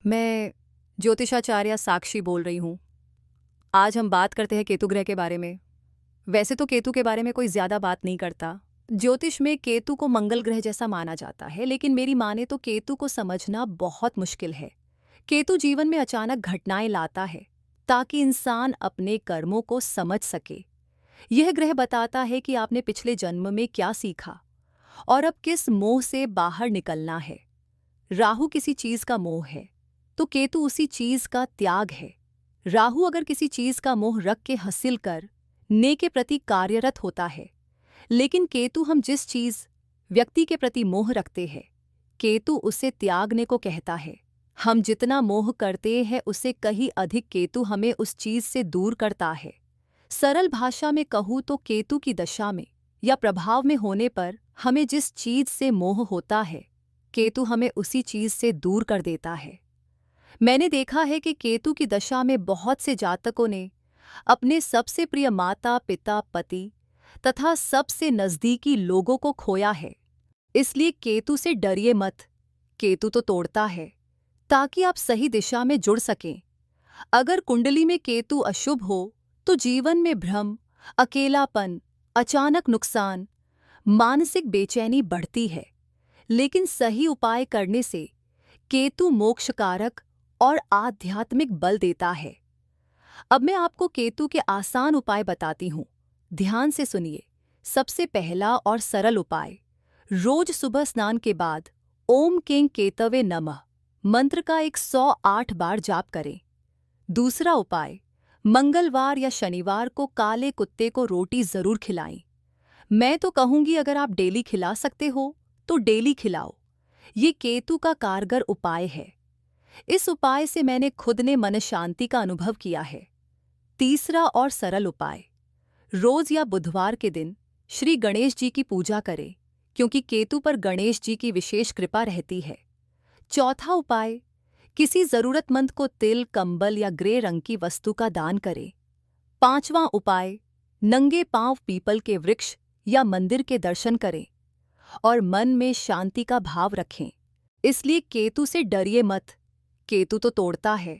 मैं ज्योतिषाचार्य साक्षी बोल रही हूँ। आज हम बात करते हैं केतु ग्रह के बारे में। वैसे तो केतु के बारे में कोई ज़्यादा बात नहीं करता। ज्योतिष में केतु को मंगल ग्रह जैसा माना जाता है, लेकिन मेरी माने तो केतु को समझना बहुत मुश्किल है। केतु जीवन में अचानक घटनाएं लाता है ताकि इंसान अपने कर्मों को समझ सके। यह ग्रह बताता है कि आपने पिछले जन्म में क्या सीखा और अब किस मोह से बाहर निकलना है। राहु किसी चीज का मोह है तो केतु उसी चीज का त्याग है। राहु अगर किसी चीज का मोह रख के हासिल कर ने के प्रति कार्यरत होता है, लेकिन केतु हम जिस चीज व्यक्ति के प्रति मोह रखते हैं, केतु उसे त्यागने को कहता है। हम जितना मोह करते हैं उससे कहीं अधिक केतु हमें उस चीज से दूर करता है। सरल भाषा में कहूँ तो केतु की दशा में या प्रभाव में होने पर हमें जिस चीज से मोह होता है, केतु हमें उसी चीज से दूर कर देता है। मैंने देखा है कि केतु की दशा में बहुत से जातकों ने अपने सबसे प्रिय माता पिता पति तथा सबसे नजदीकी लोगों को खोया है। इसलिए केतु से डरिए मत। केतु तो तोड़ता है ताकि आप सही दिशा में जुड़ सकें। अगर कुंडली में केतु अशुभ हो तो जीवन में भ्रम, अकेलापन, अचानक नुकसान, मानसिक बेचैनी बढ़ती है। लेकिन सही उपाय करने से केतु मोक्षकारक और आध्यात्मिक बल देता है। अब मैं आपको केतु के आसान उपाय बताती हूँ। ध्यान से सुनिए। सबसे पहला और सरल उपाय, रोज सुबह स्नान के बाद ओम कें केतवे नमः मंत्र का 108 बार जाप करें। दूसरा उपाय, मंगलवार या शनिवार को काले कुत्ते को रोटी जरूर खिलाएं। मैं तो कहूंगी अगर आप डेली खिला सकते हो तो डेली खिलाओ। ये केतु का कारगर उपाय है। इस उपाय से मैंने खुद ने मन शांति का अनुभव किया है। तीसरा और सरल उपाय, रोज या बुधवार के दिन श्री गणेश जी की पूजा करें, क्योंकि केतु पर गणेश जी की विशेष कृपा रहती है। चौथा उपाय, किसी जरूरतमंद को तिल, कंबल या ग्रे रंग की वस्तु का दान करें। पांचवां उपाय, नंगे पांव पीपल के वृक्ष या मंदिर के दर्शन करें और मन में शांति का भाव रखें। इसलिए केतु से डरिए मत। केतु तो तोड़ता है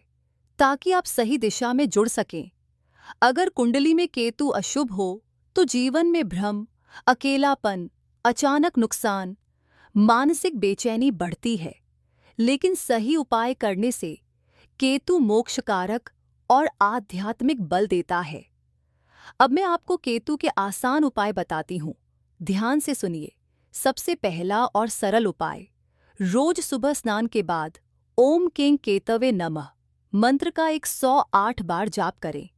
ताकि आप सही दिशा में जुड़ सकें। अगर कुंडली में केतु अशुभ हो तो जीवन में भ्रम, अकेलापन, अचानक नुकसान, मानसिक बेचैनी बढ़ती है। लेकिन सही उपाय करने से केतु मोक्षकारक और आध्यात्मिक बल देता है। अब मैं आपको केतु के आसान उपाय बताती हूँ। ध्यान से सुनिए। सबसे पहला और सरल उपाय, रोज सुबह स्नान के बाद ओम कें केतवे नमः मंत्र का 108 बार जाप करें।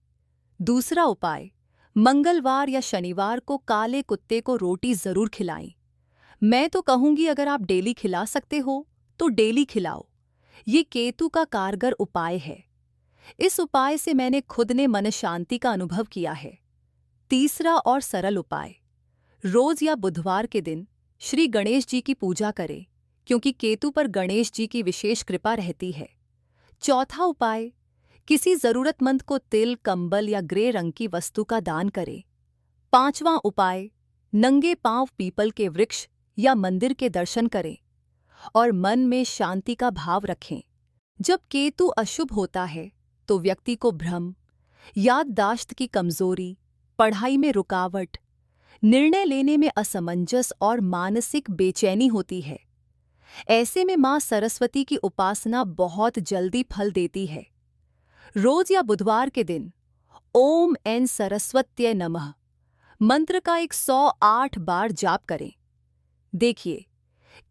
दूसरा उपाय, मंगलवार या शनिवार को काले कुत्ते को रोटी जरूर खिलाएं। मैं तो कहूंगी अगर आप डेली खिला सकते हो तो डेली खिलाओ। ये केतु का कारगर उपाय है। इस उपाय से मैंने खुद ने मन शांति का अनुभव किया है। तीसरा और सरल उपाय, रोज या बुधवार के दिन श्री गणेश जी की पूजा करें, क्योंकि केतु पर गणेश जी की विशेष कृपा रहती है। चौथा उपाय, किसी जरूरतमंद को तिल, कंबल या ग्रे रंग की वस्तु का दान करें। पांचवां उपाय, नंगे पांव पीपल के वृक्ष या मंदिर के दर्शन करें और मन में शांति का भाव रखें। जब केतु अशुभ होता है तो व्यक्ति को भ्रम, याददाश्त की कमजोरी, पढ़ाई में रुकावट, निर्णय लेने में असमंजस और मानसिक बेचैनी होती है। ऐसे में मां सरस्वती की उपासना बहुत जल्दी फल देती है। रोज या बुधवार के दिन ओम एन सरस्वत्यै नमः मंत्र का 108 बार जाप करें। देखिए,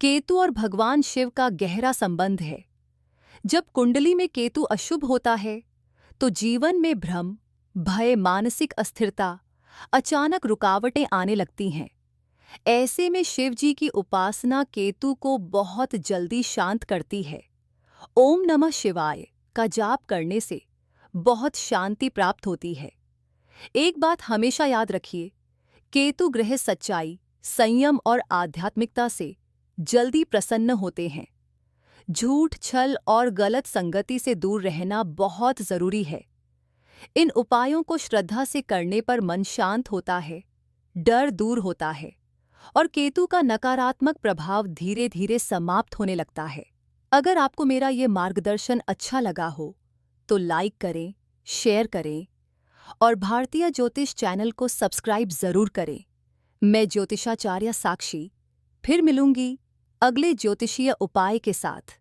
केतु और भगवान शिव का गहरा संबंध है। जब कुंडली में केतु अशुभ होता है तो जीवन में भ्रम, भय, मानसिक अस्थिरता, अचानक रुकावटें आने लगती हैं। ऐसे में शिव जी की उपासना केतु को बहुत जल्दी शांत करती है। ओम नमः शिवाय का जाप करने से बहुत शांति प्राप्त होती है। एक बात हमेशा याद रखिए, केतु ग्रह सच्चाई, संयम और आध्यात्मिकता से जल्दी प्रसन्न होते हैं। झूठ, छल और गलत संगति से दूर रहना बहुत जरूरी है। इन उपायों को श्रद्धा से करने पर मन शांत होता है, डर दूर होता है और केतु का नकारात्मक प्रभाव धीरे धीरे समाप्त होने लगता है। अगर आपको मेरा ये मार्गदर्शन अच्छा लगा हो तो लाइक करें, शेयर करें और भारतीय ज्योतिष चैनल को सब्सक्राइब जरूर करें। मैं ज्योतिषाचार्य साक्षी फिर मिलूंगी अगले ज्योतिषीय उपाय के साथ।